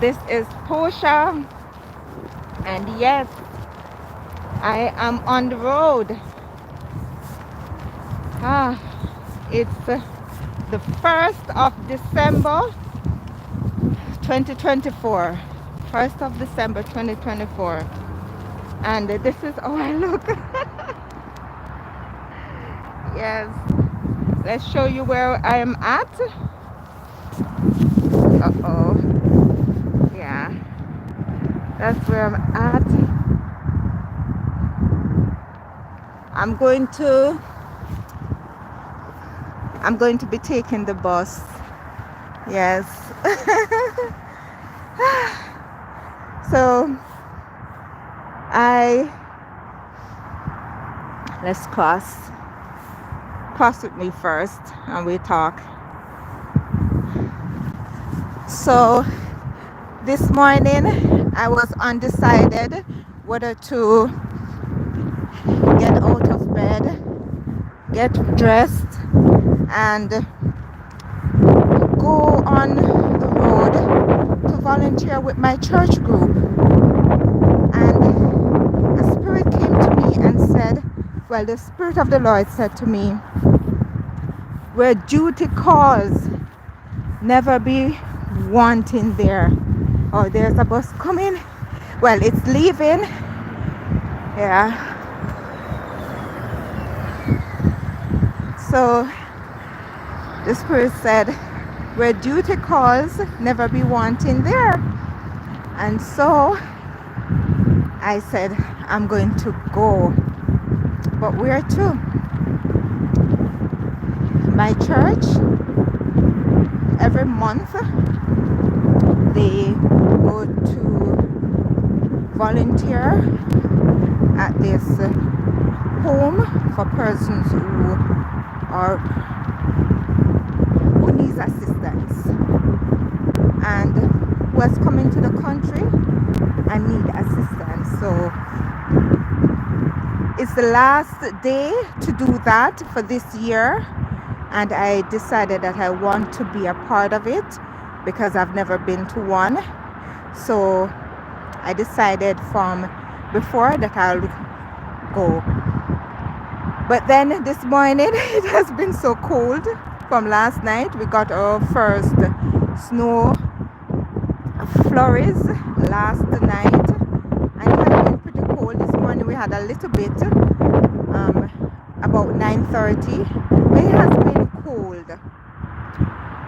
This is Posha, and yes, I am on the road. It's the 1st of December 2024. 1st of December 2024. And this is how I look. Yes, let's show you where I am at. Uh-oh. Yeah, that's where I'm at. I'm going to be taking the bus. Yes. So let's cross with me first and we talk. So this morning I was undecided whether to get out of bed, get dressed, and go on the road to volunteer with my church group. And a spirit came to me and said, well, the Spirit of the Lord said to me, where duty calls, never be wanting there. Oh, there's a bus coming. Well, it's leaving. Yeah. So the Spirit said, where duty calls, never be wanting there. And so I said, I'm going to go. But where to? My church, every month, they go to volunteer at this home for persons who needs assistance and who has come into the country and need assistance. So it's the last day to do that for this year, and I decided that I want to be a part of it because I've never been to one. So I decided from before that I'll go. But then this morning it has been so cold. From last night we got our first snow flurries last night, and it has been pretty cold. This morning we had a little bit, about 9:30, but it has been cold,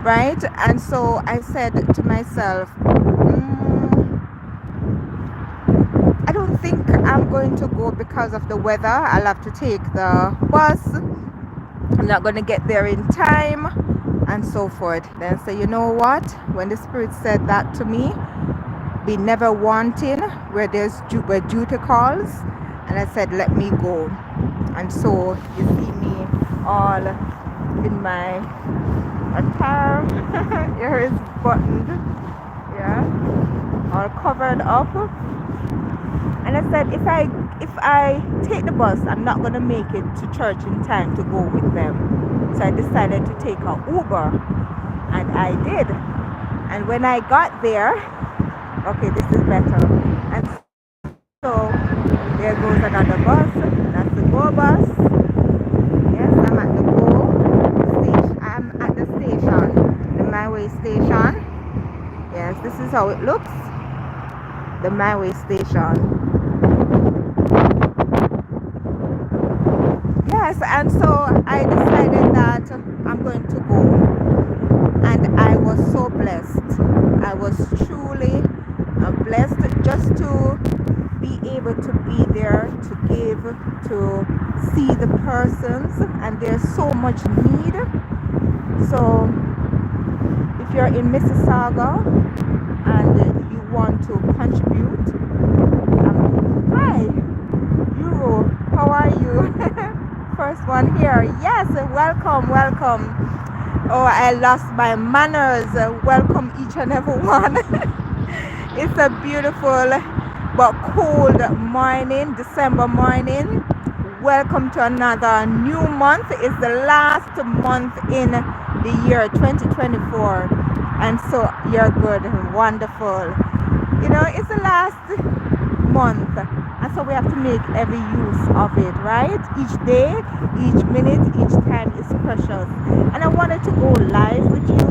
right? And so I said to myself, I don't think I'm going to go because of the weather. I'll have to take the bus. I'm not going to get there in time and so forth. Then I say, you know what? When the Spirit said that to me, be never wanting where duty calls, and I said, let me go. And so you see me all in my attire. Here is buttoned, yeah, all covered up. And I said, if I take the bus, I'm not going to make it to church in time to go with them. So I decided to take an Uber, and I did. And when I got there, okay, this is better. And so there goes another bus. That's the Go bus. Yes, I'm at the Go station. I'm at the station, the My Way station. Yes, this is how it looks. The My Way station. Yes, and so I decided that I'm going to go, and I was so blessed. I was truly blessed just to be able to be there, to give, to see the persons, and there's so much need. So if you're in Mississauga and you want to contribute, hi Euro, how are you? First one here. Yes, welcome. Oh, I lost my manners. Welcome each and every one. It's a beautiful but cold morning, December morning. Welcome to another new month. It's the last month in the year 2024. And so you're good, wonderful. It's the last month, and so we have to make every use of it, right? Each day, each minute, each time is precious. And I wanted to go live with you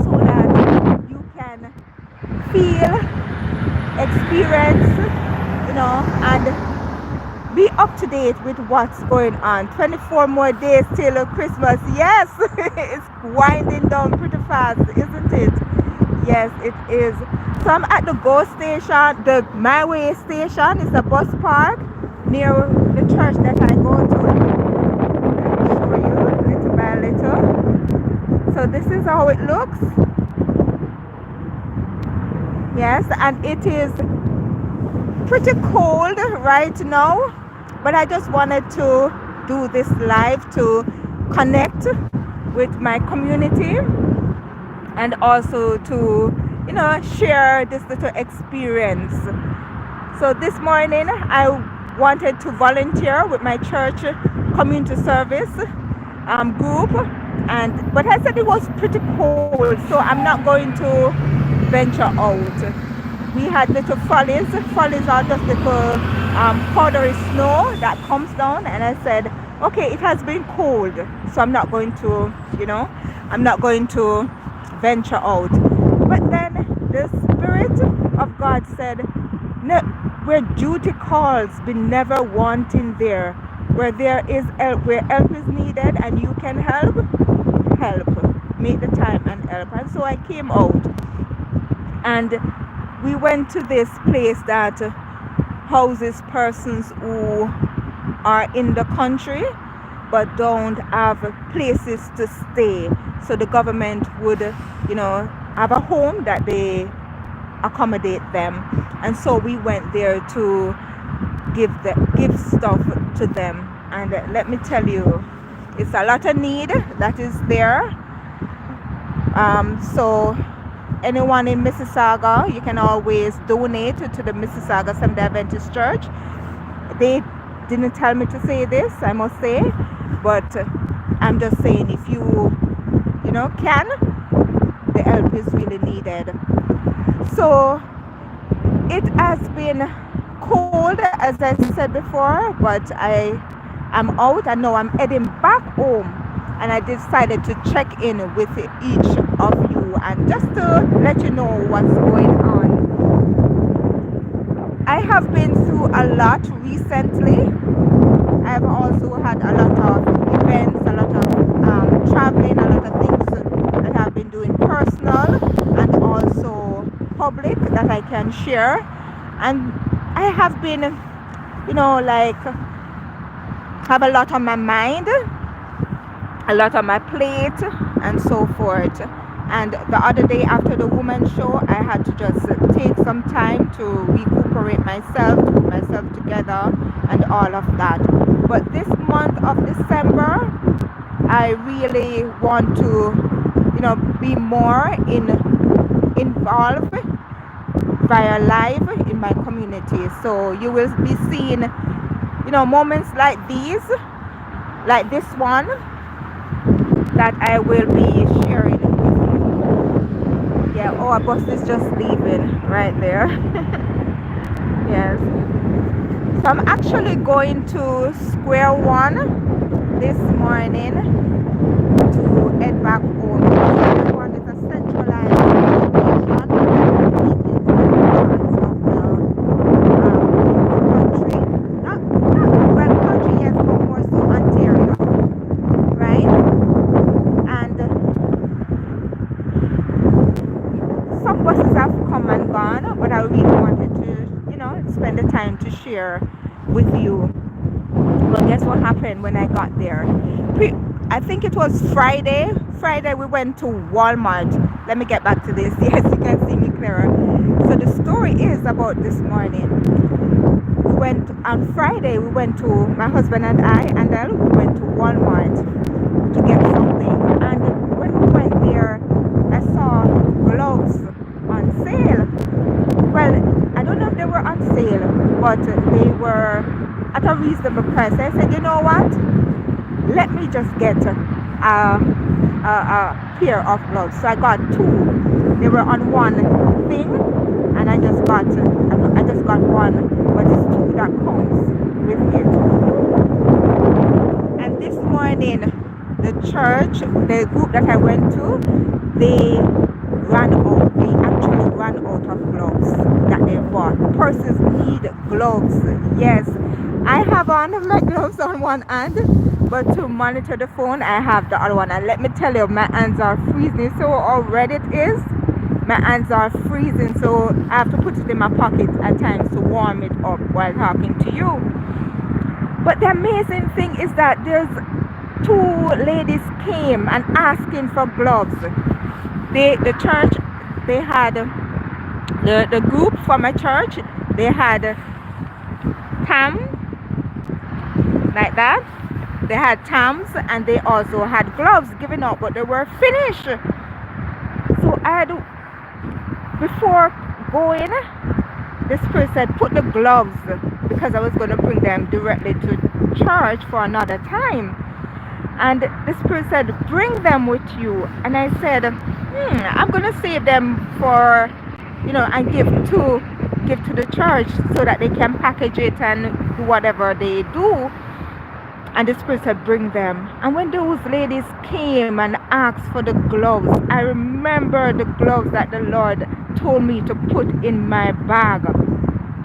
so that you can feel, experience, and be up to date with what's going on. 24 more days till Christmas. Yes, it's winding down pretty fast, isn't it? Yes, it is. So I'm at the GO station, the My Way station. It's a bus park near the church that I go to. Let me show you little by little. So this is how it looks. Yes, and it is pretty cold right now, but I just wanted to do this live to connect with my community and also to share this little experience. So this morning I wanted to volunteer with my church community service group, but I said it was pretty cold, so I'm not going to venture out. We had little follies. Follies are just little powdery snow that comes down, and I said, okay, it has been cold, so I'm not going to, venture out. But then the Spirit of God said, no, where duty calls, be never wanting there. Where there is help, where help is needed, and you can help. Make the time and help. And so I came out, and we went to this place that houses persons who are in the country but don't have places to stay. So the government would, have a home that they accommodate them. And so we went there to give stuff to them. And let me tell you, it's a lot of need that is there. So anyone in Mississauga, you can always donate to the Mississauga Seventh-day Adventist Church. They didn't tell me to say this, I must say, but I'm just saying, if you can, the help is really needed. So it has been cold, as I said before, but I am out, and now I'm heading back home, and I decided to check in with each of you and just to let you know what's going on. I have been through a lot recently. I have also had a lot of events, a lot of traveling, a lot of things that I've been doing personal and also public that I can share. And I have been, have a lot on my mind, a lot on my plate, and so forth. And the other day after the woman show, I had to just take some time to recuperate myself, to put myself together, and all of that. But this month of December, I really want to, be more involved via live in my community. So you will be seeing, moments like these, like this one, that I will be sharing with you. Yeah, oh, a bus is just leaving right there. Yes. So I'm actually going to Square One this morning to head back home. Square One is a centralized location in the country. Not country, yes, but more so Ontario, right? And some buses have come and gone, but I really wanted to, spend the time to share with you. But guess what happened when I got there? I think it was Friday. Friday we went to Walmart. Let me get back to this. Yes, you can see me clearer. So the story is about this morning. We went on Friday. We went to my husband and I, and then we went to Walmart to get something. And when we went there, I saw gloves on sale. Well, I don't know if they were on sale, but they were at a reasonable price. I said, you know what? Let me just get a pair of gloves. So I got two. They were on one thing, and I just got one, but it's two that comes with it. And this morning, the church, the group that I went to, they ran out. They actually ran out of gloves that they bought. Persons need gloves. Yes, I have on my gloves on one hand, but to monitor the phone, I have the other one. And let me tell you, my hands are freezing. So how red it is, my hands are freezing. So I have to put it in my pocket at times to warm it up while talking to you. But the amazing thing is that there's two ladies came and asking for gloves. The church, they had the group from my church, they had tam like that. They had tams and they also had gloves given out, but they were finished. So I had, before going, the spirit said put the gloves, because I was going to bring them directly to church for another time. And the spirit said bring them with you. And I said I'm going to save them for, and give to the church so that they can package it and do whatever they do. And the spirit said bring them. And when those ladies came and asked for the gloves, I remember the gloves that the Lord told me to put in my bag.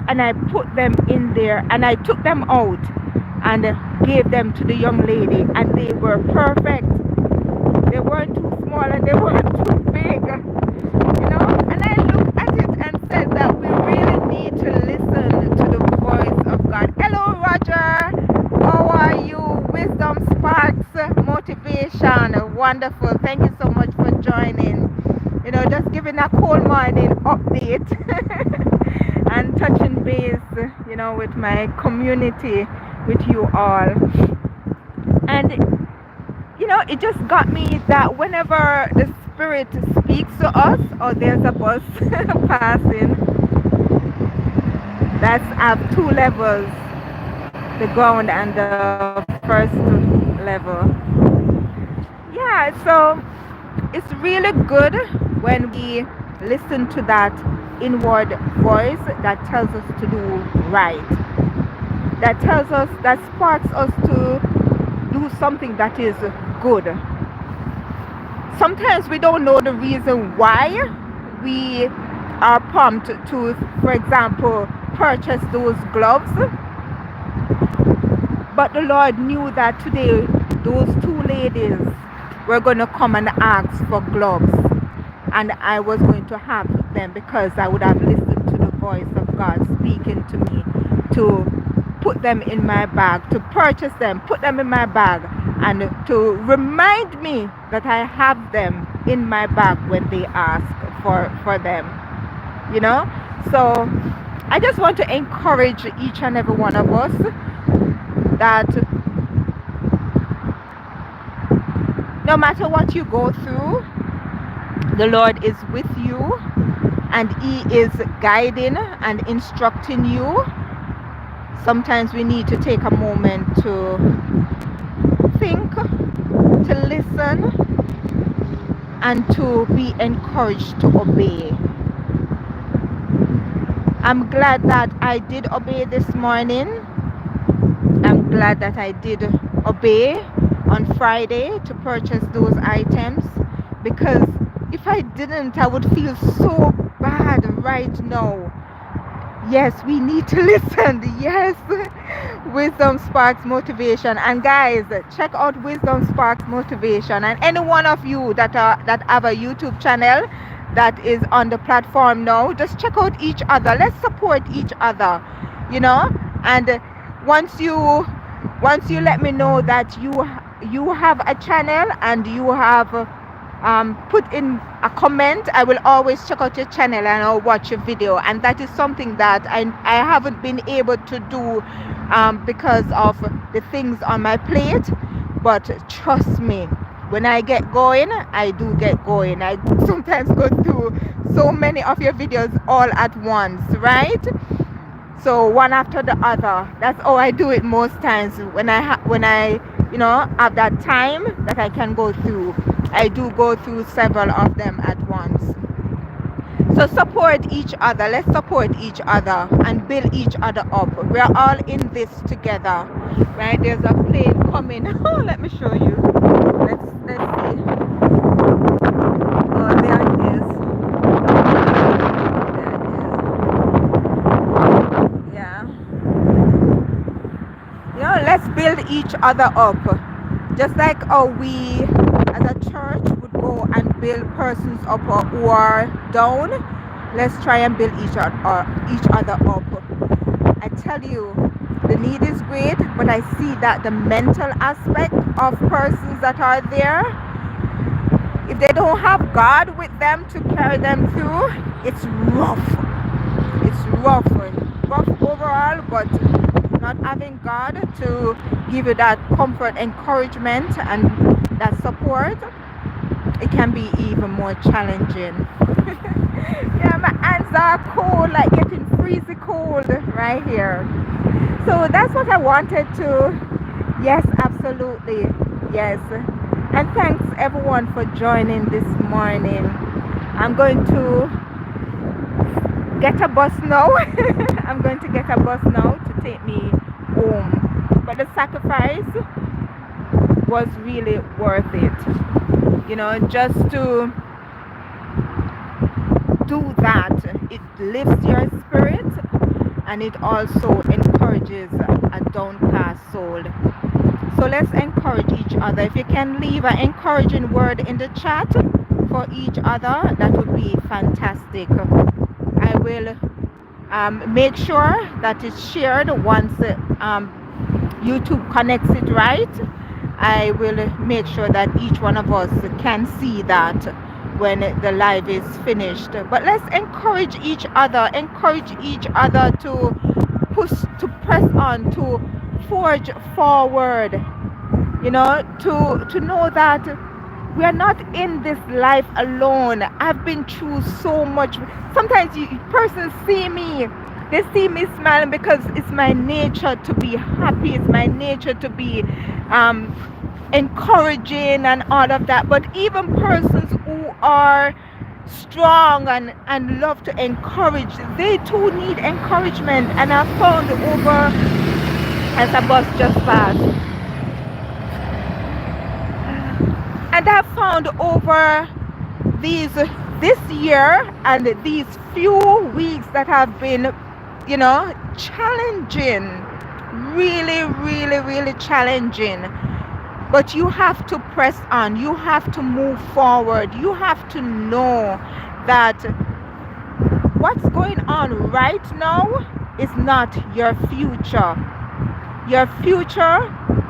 And I put them in there and I took them out and gave them to the young lady, and they were perfect. They weren't too small and they weren't too big. And I looked at it and said that we really need to listen to the voice of God. Hello, Roger. How are you? Wisdom Sparks Motivation. Wonderful. Thank you so much for joining. Just giving a cold morning update and touching base, with my community, with you all. And, it just got me that whenever the Spirit speaks to us or there's a bus passing, that's at two levels, the ground and the first level. Yeah, so it's really good when we listen to that inward voice that tells us to do right, that tells us, that sparks us to do something that is good. Sometimes we don't know the reason why we are pumped to, for example, purchase those gloves. But the Lord knew that today those two ladies were going to come and ask for gloves. And I was going to have them because I would have listened to the voice of God speaking to me to put them in my bag, to purchase them, put them in my bag, and to remind me that I have them in my bag when they ask for them. So I just want to encourage each and every one of us that no matter what you go through, the Lord is with you and He is guiding and instructing you. Sometimes we need to take a moment to think, to listen, and to be encouraged to obey. I'm glad that I did obey this morning. I'm glad that I did obey on Friday to purchase those items, because if I didn't, I would feel so bad right now. Yes, we need to listen. Yes, Wisdom Sparks Motivation. And guys, check out Wisdom Sparks Motivation. And any one of you that have a YouTube channel that is on the platform now, just check out each other. Let's support each other. And once you let me know that you have a channel and you have put in a comment, I will always check out your channel and I'll watch your video. And that is something that I haven't been able to do because of the things on my plate. But trust me, when I get going, I do get going. I sometimes go through so many of your videos all at once, right? So one after the other. That's how I do it most times when I have that time that I can go through. I do go through several of them at once. So support each other. Let's support each other and build each other up. We are all in this together, right? There's a plane coming. Let me show you. Let's see. Oh, there it is. There it is. Yeah. Let's build each other up. Just like how we as a church would go and build persons up who are down, let's try and build each other up. I tell you, the need is great, but I see that the mental aspect of persons that are there, if they don't have God with them to carry them through, it's rough. It's rough overall, but not having God to give you that comfort, encouragement, and that support, it can be even more challenging. Yeah, my hands are cold, like getting freezing cold right here. So that's what I wanted to. Yes, absolutely. Yes. And thanks everyone for joining this morning. I'm going to get a bus now. I'm going to get a bus now to take me home. But the sacrifice was really worth it. Just to do that, it lifts your spirit and it also encourages a downcast soul. So let's encourage each other. If you can leave an encouraging word in the chat for each other, that would be fantastic. I will make sure that it's shared once YouTube connects it right. I will make sure that each one of us can see that when the live is finished. But let's encourage each other to push, to press on, to forge forward, to know that we are not in this life alone. I've been through so much. Sometimes persons see me, they see me smiling because it's my nature to be happy, it's my nature to be encouraging and all of that. But even persons who are strong and love to encourage, they too need encouragement. And I found over, as a bus just passed, and I found over this year and these few weeks that have been, challenging, really challenging. But you have to press on. You have to move forward. You have to know that what's going on right now is not your future. Your future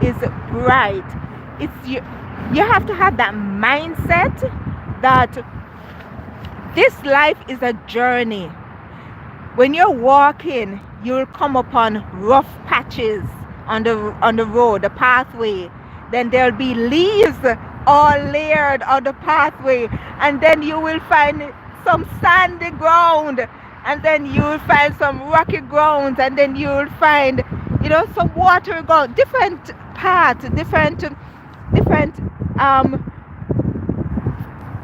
is bright. You have to have that mindset that this life is a journey. When you're walking, you'll come upon rough patches on the road, the pathway. Then there'll be leaves all layered on the pathway, and then you will find some sandy ground, and then you will find some rocky grounds, and then you will find some water ground, different paths, different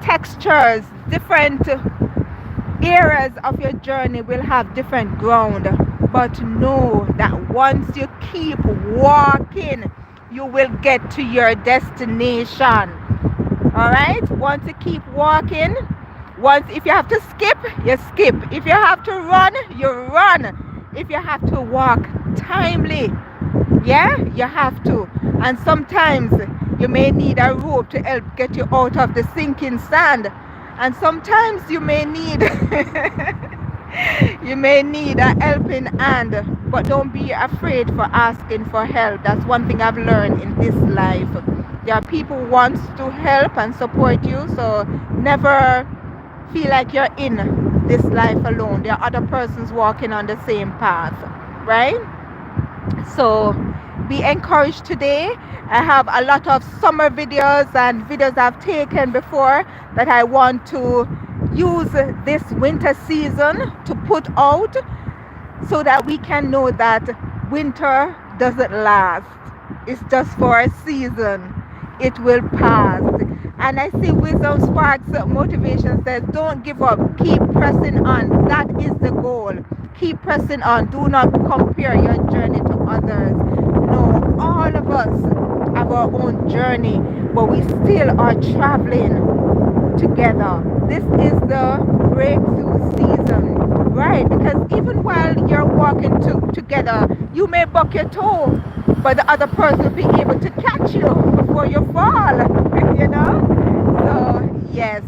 textures, different areas of your journey will have different ground. But know that once you keep walking, you will get to your destination. All right, once you keep walking, if you have to skip, you skip. If you have to run, you run. If you have to walk timely, yeah, you have to. And sometimes you may need a rope to help get you out of the sinking sand, and sometimes you may need a helping hand. But don't be afraid for asking for help. That's one thing I've learned in this life. There are people who want to help and support you, so never feel like you're in this life alone. There are other persons walking on the same path, right? So be encouraged today. I have a lot of summer videos and videos I've taken before that I want to use this winter season to put out, so that we can know that winter doesn't last. It's just for a season. It will pass. And I see Wisdom Sparks motivation says, don't give up, keep pressing on. That is the goal. Keep pressing on. Do not compare your journey to others. No, all of us have our own journey, but we still are traveling together. This is the breakthrough season, right? Because even while you're walking together, you may buck your toe, but the other person will be able to catch you before you fall, you know? So, yes,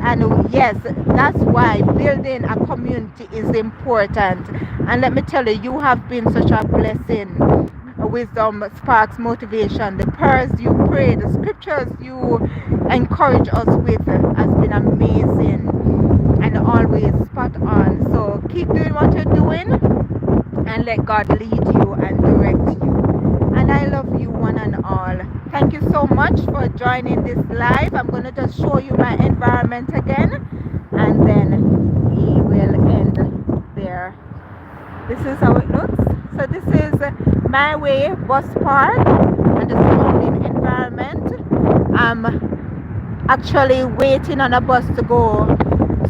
and yes, that's why building a community is important. And let me tell you, you have been such a blessing. Wisdom Sparks Motivation. The prayers you pray, the scriptures you encourage us with has been amazing and always spot on. So keep doing what you're doing and let God lead you and direct you. And I love you one and all. Thank you so much for joining this live. I'm going to just show you my environment again and then we will end there. This is how it looks. So this is my way bus park and the surrounding environment. I'm actually waiting on a bus to go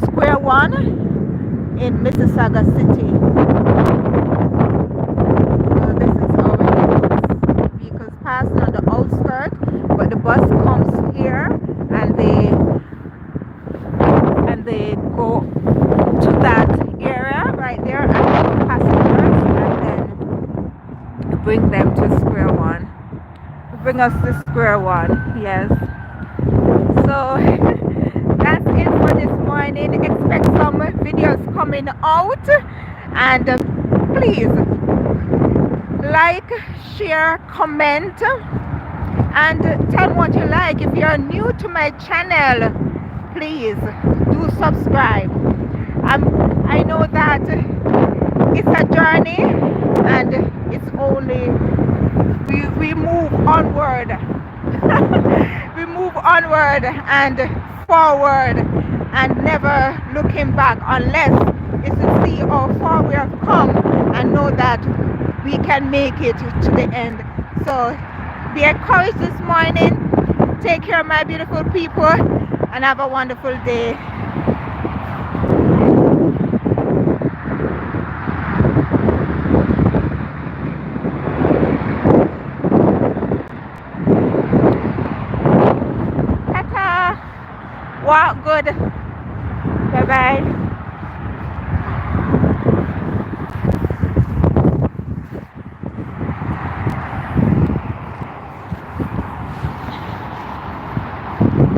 Square One in Mississauga City. So this is how it looks. Vehicles passing on the outskirts, but the bus comes here and they go to that area right there and the passengers and then bring them to Square One. Bring us to Square One, yes. So that's it for this morning. Expect some videos coming out and please like, share, comment and tell me what you like. If you're new to my channel, please do subscribe. I know that it's a journey and it's only we move onward. We move onward and forward and never looking back unless it's to see how far we have come and know that we can make it to the end. So be encouraged this morning. Take care of my beautiful people and have a wonderful day. Ta-ta. Walk good. Bye-bye.